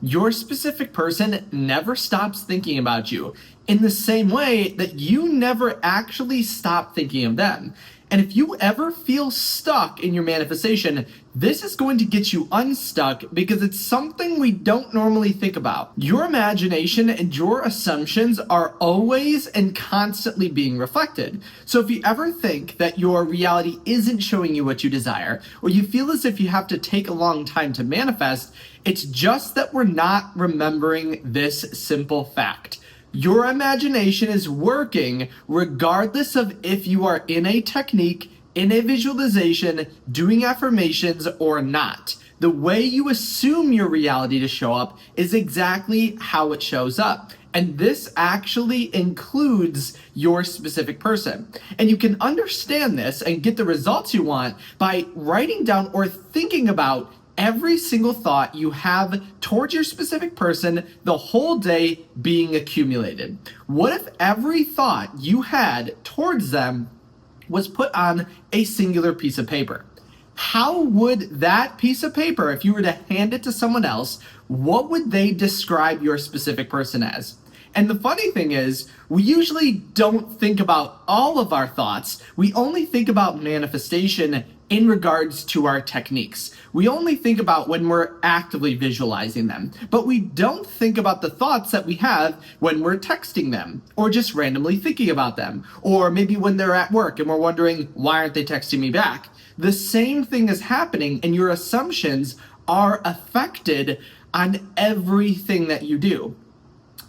Your specific person never stops thinking about you in the same way that you never actually stop thinking of them. And if you ever feel stuck in your manifestation, this is going to get you unstuck because it's something we don't normally think about. Your imagination and your assumptions are always and constantly being reflected. So if you ever think that your reality isn't showing you what you desire, or you feel as if you have to take a long time to manifest, it's just that we're not remembering this simple fact. Your imagination is working regardless of if you are in a technique, in a visualization, doing affirmations, or not. The way you assume your reality to show up is exactly how it shows up. And this actually includes your specific person. And you can understand this and get the results you want by writing down or thinking about every single thought you have towards your specific person the whole day being accumulated. What if every thought you had towards them was put on a singular piece of paper? How would that piece of paper, if you were to hand it to someone else, what would they describe your specific person as? And the funny thing is, we usually don't think about all of our thoughts. We only think about manifestation in regards to our techniques. We only think about when we're actively visualizing them, but we don't think about the thoughts that we have when we're texting them or just randomly thinking about them, or maybe when they're at work and we're wondering, why aren't they texting me back? The same thing is happening, and your assumptions are affected on everything that you do.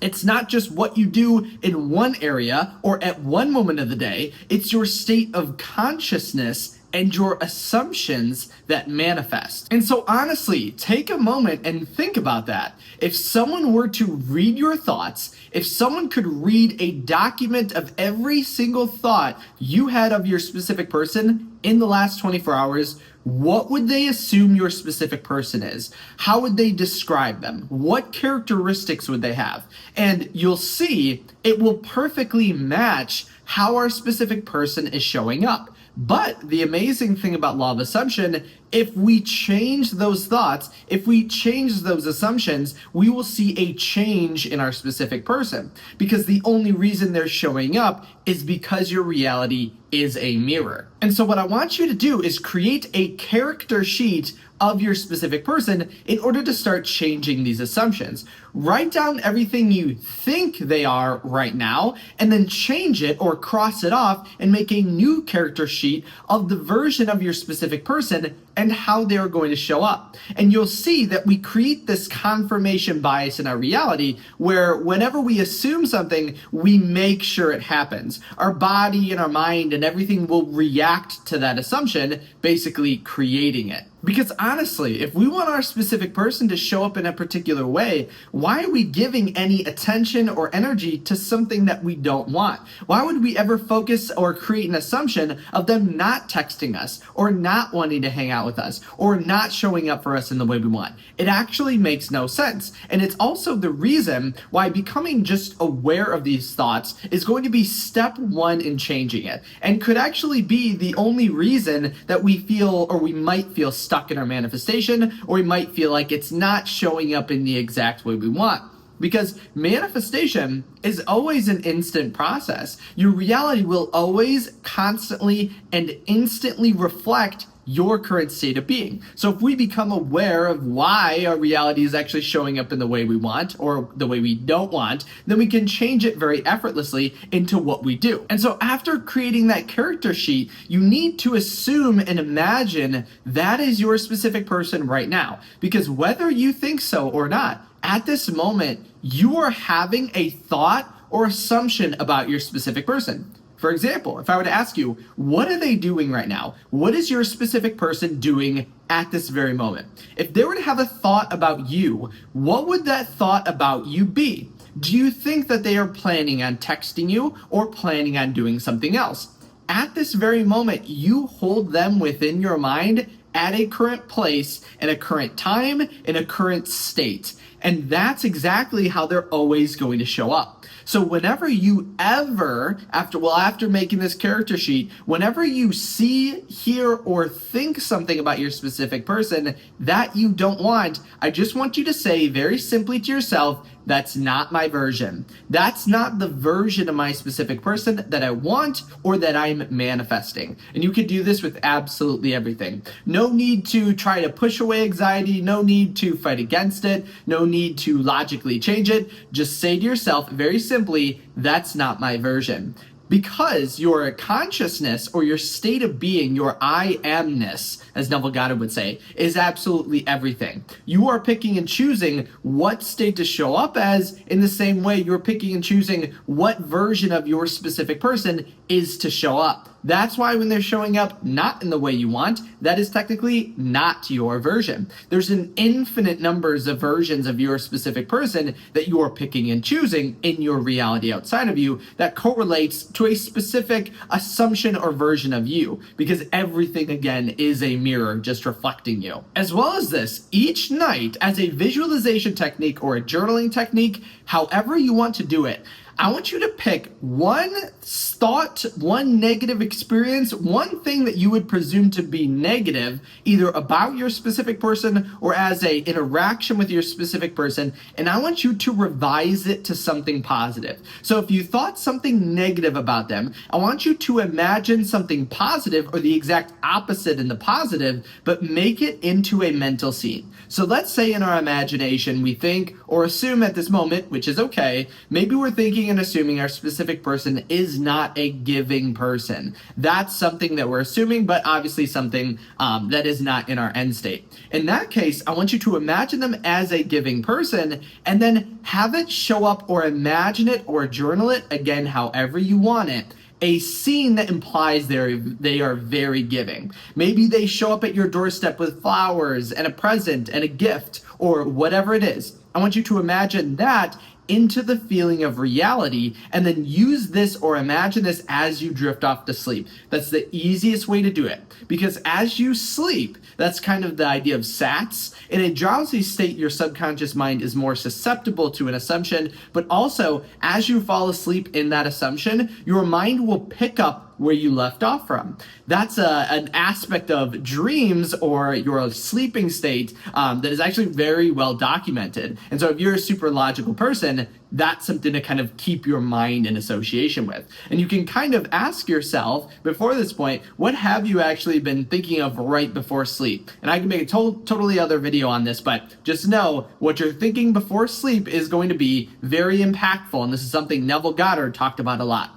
It's not just what you do in one area or at one moment of the day, it's your state of consciousness and your assumptions that manifest. And so honestly, take a moment and think about that. If someone were to read your thoughts, if someone could read a document of every single thought you had of your specific person in the last 24 hours, what would they assume your specific person is? How would they describe them? What characteristics would they have? And you'll see it will perfectly match how our specific person is showing up. But the amazing thing about law of assumption, if we change those thoughts, if we change those assumptions, we will see a change in our specific person. Because the only reason they're showing up is because your reality is a mirror. And so what I want you to do is create a character sheet of your specific person in order to start changing these assumptions. Write down everything you think they are right now, and then change it or cross it off and make a new character sheet of the version of your specific person and how they're going to show up. And you'll see that we create this confirmation bias in our reality where whenever we assume something, we make sure it happens. Our body and our mind and everything will react to that assumption, basically creating it. Because honestly, if we want our specific person to show up in a particular way, why are we giving any attention or energy to something that we don't want? Why would we ever focus or create an assumption of them not texting us or not wanting to hang out with us or not showing up for us in the way we want? It actually makes no sense. And it's also the reason why becoming just aware of these thoughts is going to be step one in changing it, and could actually be the only reason that we feel, or we might feel, stuck in our manifestation, or we might feel like it's not showing up in the exact way we want. Because manifestation is always an instant process. Your reality will always constantly and instantly reflect your current state of being. So if we become aware of why our reality is actually showing up in the way we want or the way we don't want, then we can change it very effortlessly into what we do. And so after creating that character sheet, you need to assume and imagine that is your specific person right now. Because whether you think so or not, at this moment, you are having a thought or assumption about your specific person. For example, if I were to ask you, what are they doing right now? What is your specific person doing at this very moment? If they were to have a thought about you, what would that thought about you be? Do you think that they are planning on texting you or planning on doing something else? At this very moment, you hold them within your mind at a current place, in a current time, in a current state. And that's exactly how they're always going to show up. So whenever you ever, after making this character sheet, whenever you see, hear, or think something about your specific person that you don't want, I just want you to say very simply to yourself, that's not my version. That's not the version of my specific person that I want or that I'm manifesting. And you can do this with absolutely everything. No need to try to push away anxiety. No need to fight against it. No need to logically change it. Just say to yourself very simply, that's not my version. Because your consciousness or your state of being, your I amness, as Neville Goddard would say, is absolutely everything. You are picking and choosing what state to show up as in the same way you're picking and choosing what version of your specific person is to show up. That's why when they're showing up not in the way you want, that is technically not your version. There's an infinite numbers of versions of your specific person that you are picking and choosing in your reality outside of you that correlates to a specific assumption or version of you, because everything again is a mirror just reflecting you. As well as this, each night as a visualization technique or a journaling technique, however you want to do it, I want you to pick one thought, one negative experience, one thing that you would presume to be negative, either about your specific person or as a interaction with your specific person, and I want you to revise it to something positive. So if you thought something negative about them, I want you to imagine something positive or the exact opposite in the positive, but make it into a mental scene. So let's say in our imagination we think or assume at this moment, which is okay, maybe we're thinking and assuming our specific person is not a giving person. That's something that we're assuming, but obviously something that is not in our end state. In that case, I want you to imagine them as a giving person and then have it show up or imagine it or journal it, again, however you want it, a scene that implies they are very giving. Maybe they show up at your doorstep with flowers and a present and a gift or whatever it is. I want you to imagine that into the feeling of reality and then use this or imagine this as you drift off to sleep. That's the easiest way to do it, because as you sleep, that's kind of the idea of SATs. In a drowsy state, your subconscious mind is more susceptible to an assumption, but also as you fall asleep in that assumption, your mind will pick up where you left off from. That's an aspect of dreams or your sleeping state that is actually very well documented. And so if you're a super logical person, that's something to kind of keep your mind in association with. And you can kind of ask yourself before this point, what have you actually been thinking of right before sleep? And I can make a totally other video on this, but just know what you're thinking before sleep is going to be very impactful. And this is something Neville Goddard talked about a lot.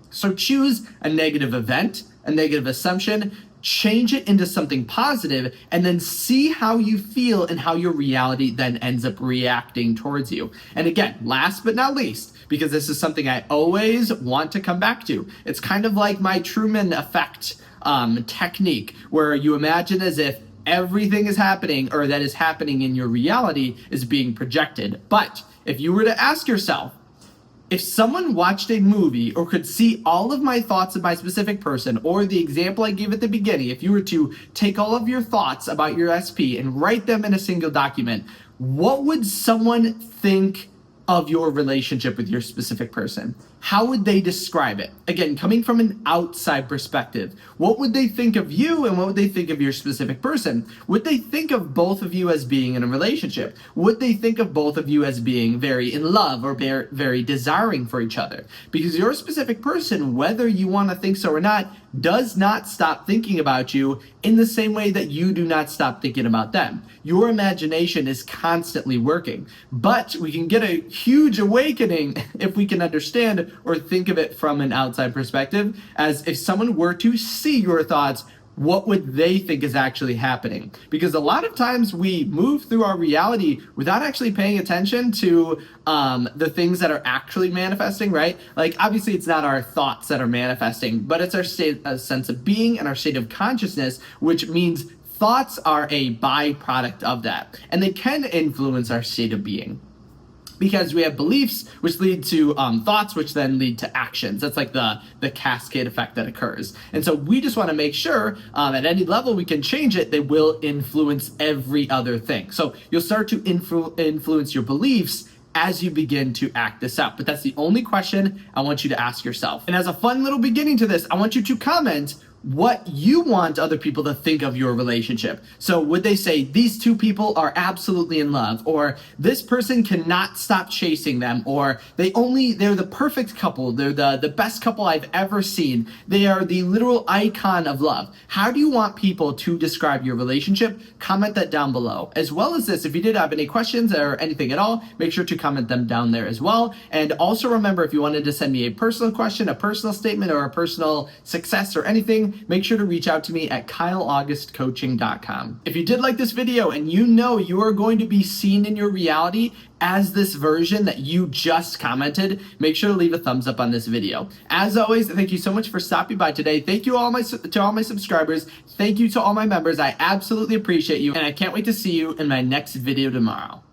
So choose a negative event, a negative assumption, change it into something positive, and then see how you feel and how your reality then ends up reacting towards you. And again, last but not least, because this is something I always want to come back to, it's kind of like my Truman effect technique, where you imagine as if everything is happening or that is happening in your reality is being projected. But if you were to ask yourself, if someone watched a movie or could see all of my thoughts of my specific person, or the example I gave at the beginning, if you were to take all of your thoughts about your SP and write them in a single document, what would someone think of your relationship with your specific person? How would they describe it? Again, coming from an outside perspective, what would they think of you and what would they think of your specific person? Would they think of both of you as being in a relationship? Would they think of both of you as being very in love or very desiring for each other? Because your specific person, whether you want to think so or not, does not stop thinking about you in the same way that you do not stop thinking about them. Your imagination is constantly working, but we can get a huge awakening if we can understand or think of it from an outside perspective, as if someone were to see your thoughts, what would they think is actually happening? Because a lot of times we move through our reality without actually paying attention to the things that are actually manifesting, right? Like obviously it's not our thoughts that are manifesting, but it's our sense of being and our state of consciousness, which means thoughts are a byproduct of that, and they can influence our state of being. because we have beliefs which lead to thoughts, which then lead to actions. That's like the cascade effect that occurs. And so we just want to make sure at any level we can change it, they will influence every other thing. So you'll start to influence your beliefs as you begin to act this out. But that's the only question I want you to ask yourself. And as a fun little beginning to this, I want you to comment what you want other people to think of your relationship. So would they say these two people are absolutely in love, or this person cannot stop chasing them, or they're the perfect couple, they're the best couple I've ever seen, they are the literal icon of love? How do you want people to describe your relationship? Comment that down below. As well as this, if you did have any questions or anything at all, make sure to comment them down there as well. And also remember, if you wanted to send me a personal question, a personal statement, or a personal success or anything, make sure to reach out to me at kyleaugustcoaching.com. If you did like this video and you know you are going to be seen in your reality as this version that you just commented, make sure to leave a thumbs up on this video. As always, thank you so much for stopping by today. Thank you to all my subscribers. Thank you to all my members. I absolutely appreciate you, and I can't wait to see you in my next video tomorrow.